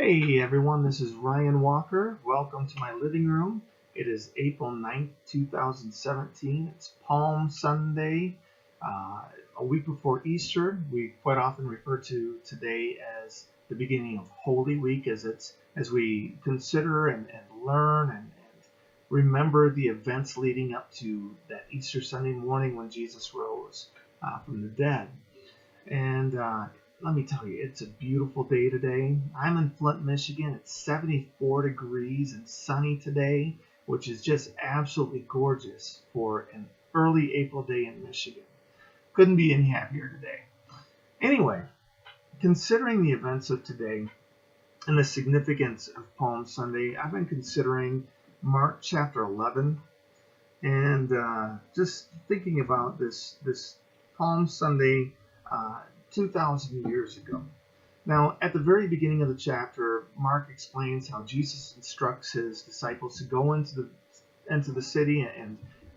Hey everyone, this is Ryan Walker. Welcome to my living room. It is April 9th, 2017. It's Palm Sunday, a week before Easter. We quite often refer to today as the beginning of Holy Week as we consider and learn and remember the events leading up to that Easter Sunday morning when Jesus rose from the dead. And let me tell you, it's a beautiful day today. I'm in Flint, Michigan. It's 74 degrees and sunny today, which is just absolutely gorgeous for an early April day in Michigan. Couldn't be any happier today. Anyway, considering the events of today and the significance of Palm Sunday, I've been considering Mark chapter 11 and just thinking about this Palm Sunday 2,000 years ago. Now, at the very beginning of the chapter, Mark explains how Jesus instructs his disciples to go into the city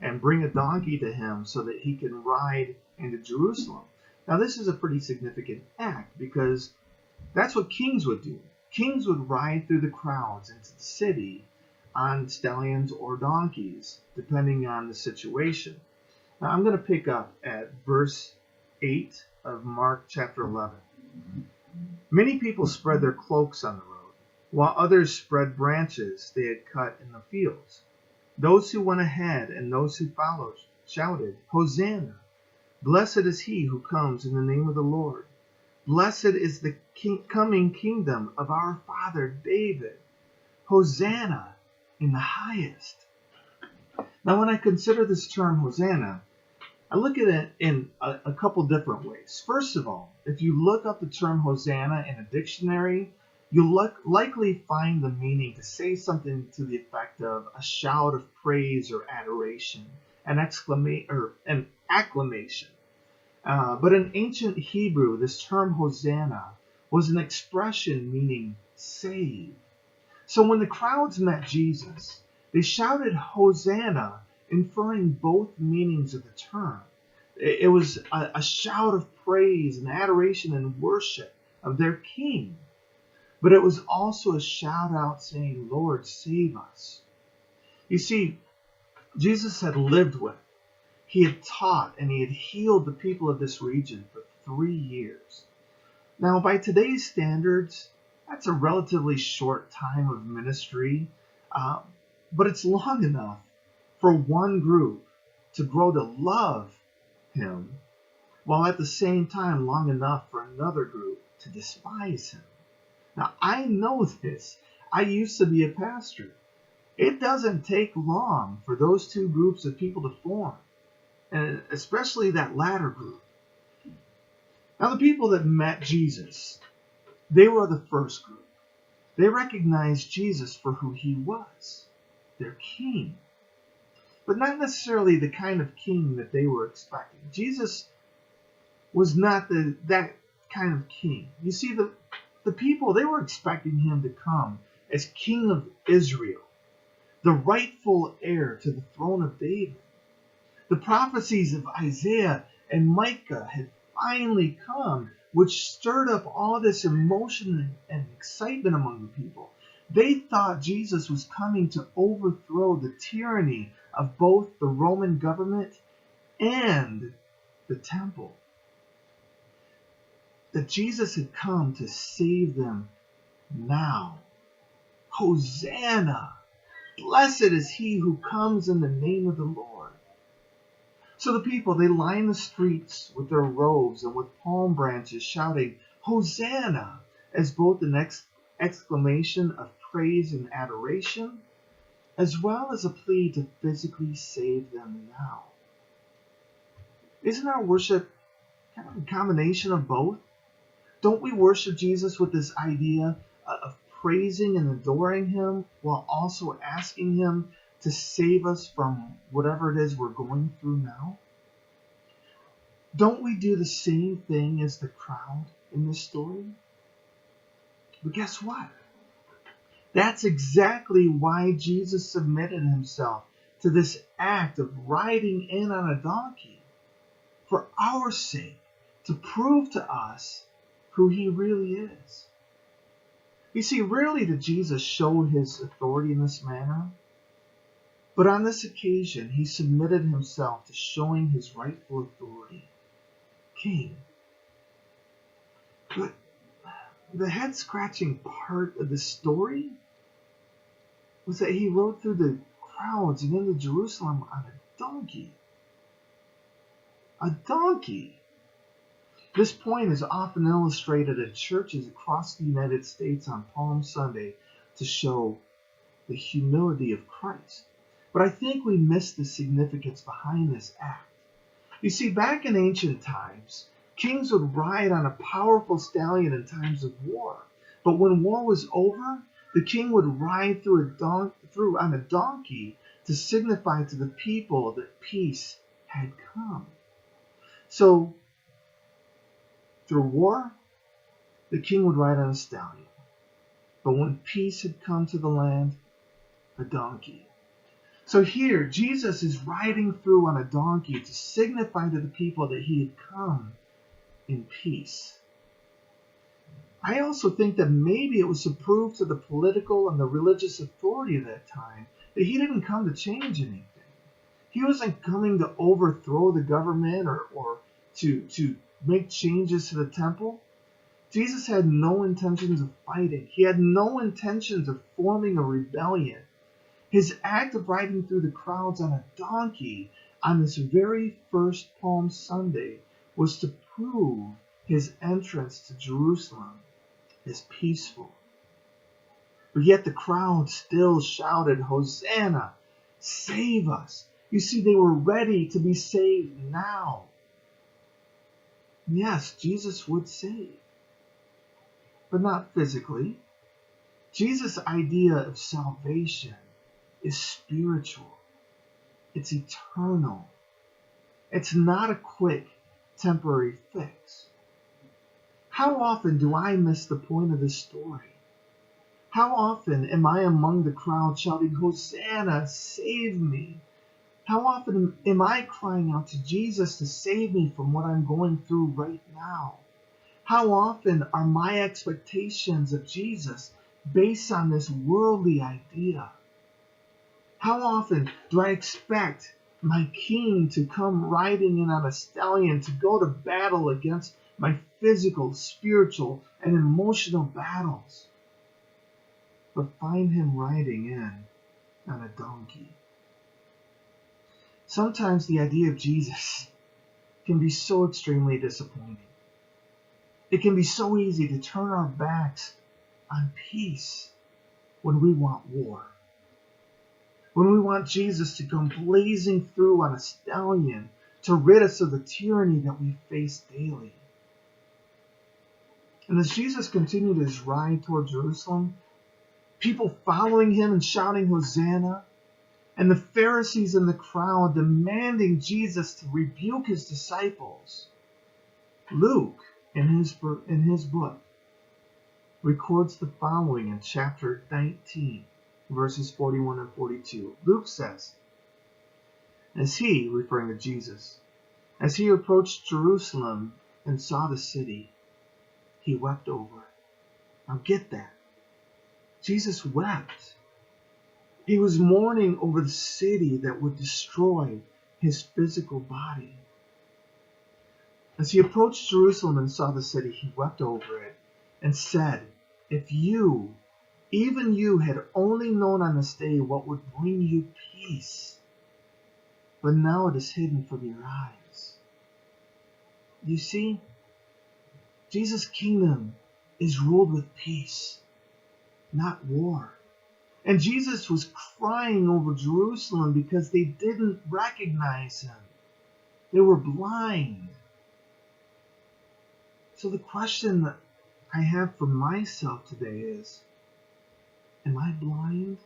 and bring a donkey to him so that he can ride into Jerusalem. Now, this is a pretty significant act because that's what kings would do. Kings would ride through the crowds into the city on stallions or donkeys, depending on the situation. Now, I'm going to pick up at verse 8 of Mark chapter 11. Many people spread their cloaks on the road, while others spread branches they had cut in the fields. Those who went ahead and those who followed shouted, "Hosanna! Blessed is he who comes in the name of the Lord. Blessed is the coming kingdom of our father David. Hosanna in the highest." Now, when I consider this term Hosanna, I look at it in a couple different ways. First of all, if you look up the term Hosanna in a dictionary, you'll likely find the meaning to say something to the effect of a shout of praise or adoration, an acclamation. But in ancient Hebrew, this term Hosanna was an expression meaning save. So when the crowds met Jesus, they shouted Hosanna, inferring both meanings of the term. It was a shout of praise and adoration and worship of their king. But it was also a shout out saying, "Lord, save us." You see, Jesus had lived with, he had taught, and he had healed the people of this region for 3 years. Now, by today's standards, that's a relatively short time of ministry, but it's long enough for one group to grow to love him, while at the same time long enough for another group to despise him. Now, I know this. I used to be a pastor. It doesn't take long for those two groups of people to form, and especially that latter group. Now, the people that met Jesus, they were the first group. They recognized Jesus for who he was, their king. But not necessarily the kind of king that they were expecting. Jesus was not that kind of king. You see, the people, they were expecting him to come as king of Israel, the rightful heir to the throne of David. The prophecies of Isaiah and Micah had finally come, which stirred up all this emotion and excitement among the people. They thought Jesus was coming to overthrow the tyranny of both the Roman government and the temple. That Jesus had come to save them now. Hosanna! Blessed is he who comes in the name of the Lord. So the people, they line the streets with their robes and with palm branches, shouting, "Hosanna!" as both an exclamation of praise and adoration, as well as a plea to physically save them now. Isn't our worship kind of a combination of both? Don't we worship Jesus with this idea of praising and adoring him while also asking him to save us from whatever it is we're going through now? Don't we do the same thing as the crowd in this story? But guess what? That's exactly why Jesus submitted himself to this act of riding in on a donkey, for our sake, to prove to us who he really is. You see, rarely did Jesus show his authority in this manner, but on this occasion he submitted himself to showing his rightful authority, king. But the head-scratching part of the story was that he rode through the crowds and into Jerusalem on a donkey. A donkey! This point is often illustrated at churches across the United States on Palm Sunday to show the humility of Christ. But I think we miss the significance behind this act. You see, back in ancient times, kings would ride on a powerful stallion in times of war. But when war was over, the king would ride on a donkey to signify to the people that peace had come. So, through war, the king would ride on a stallion. But when peace had come to the land, a donkey. So here, Jesus is riding through on a donkey to signify to the people that he had come in peace. I also think that maybe it was to prove to the political and the religious authority of that time that he didn't come to change anything. He wasn't coming to overthrow the government or to make changes to the temple. Jesus had no intentions of fighting. He had no intentions of forming a rebellion. His act of riding through the crowds on a donkey on this very first Palm Sunday was to prove his entrance to Jerusalem as peaceful. But yet the crowd still shouted, "Hosanna! Save us!" You see, they were ready to be saved now. And yes, Jesus would save, but not physically. Jesus' idea of salvation is spiritual. It's eternal. It's not a quick, temporary fix. How often do I miss the point of this story? How often am I among the crowd shouting, "Hosanna, save me"? How often am I crying out to Jesus to save me from what I'm going through right now? How often are my expectations of Jesus based on this worldly idea? How often do I expect my king to come riding in on a stallion to go to battle against my physical, spiritual, and emotional battles, but find him riding in on a donkey? Sometimes the idea of Jesus can be so extremely disappointing. It can be so easy to turn our backs on peace when we want war. When we want Jesus to come blazing through on a stallion to rid us of the tyranny that we face daily. And as Jesus continued his ride toward Jerusalem, people following him and shouting Hosanna, and the Pharisees in the crowd demanding Jesus to rebuke his disciples, Luke, in his book, records the following in chapter 19, verses 41 and 42. Luke says, as he, referring to Jesus, as he approached Jerusalem and saw the city, he wept over it. Now get that. Jesus wept. He was mourning over the city that would destroy his physical body. As he approached Jerusalem and saw the city, he wept over it and said, "If you, even you, had only known on this day what would bring you peace, but now it is hidden from your eyes." You see, Jesus' kingdom is ruled with peace, not war. And Jesus was crying over Jerusalem because they didn't recognize him. They were blind. So the question that I have for myself today is, am I blind?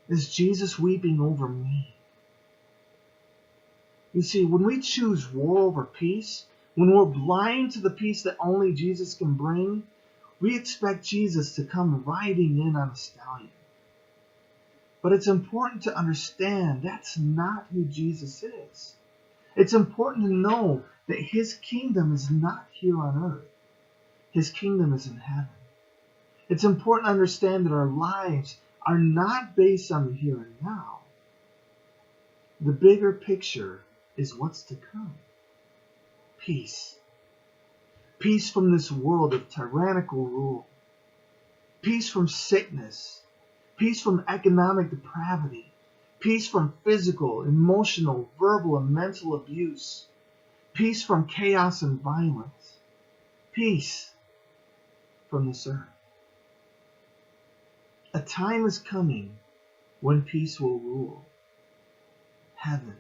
Is Jesus weeping over me? You see, when we choose war over peace, when we're blind to the peace that only Jesus can bring, we expect Jesus to come riding in on a stallion. But it's important to understand that's not who Jesus is. It's important to know that his kingdom is not here on earth. His kingdom is in heaven. It's important to understand that our lives are not based on the here and now. The bigger picture is what's to come. Peace. Peace from this world of tyrannical rule. Peace from sickness. Peace from economic depravity. Peace from physical, emotional, verbal, and mental abuse. Peace from chaos and violence. Peace from this earth. A time is coming when peace will rule. Heaven.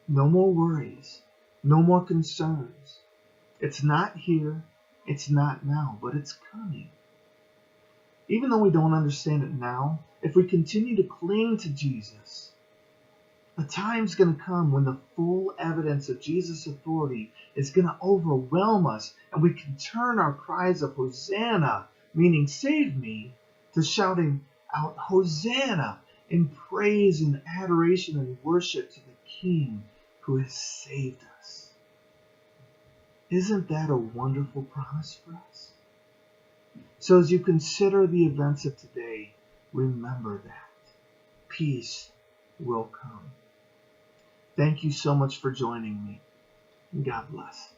No more worries. No more concerns. It's not here. It's not now, but it's coming. Even though we don't understand it now, if we continue to cling to Jesus, a time's going to come when the full evidence of Jesus' authority is going to overwhelm us, and we can turn our cries of Hosanna, meaning save me, to shouting out Hosanna in praise and adoration and worship to the King who has saved us. Isn't that a wonderful promise for us? So as you consider the events of today, remember that peace will come. Thank you so much for joining me. God bless.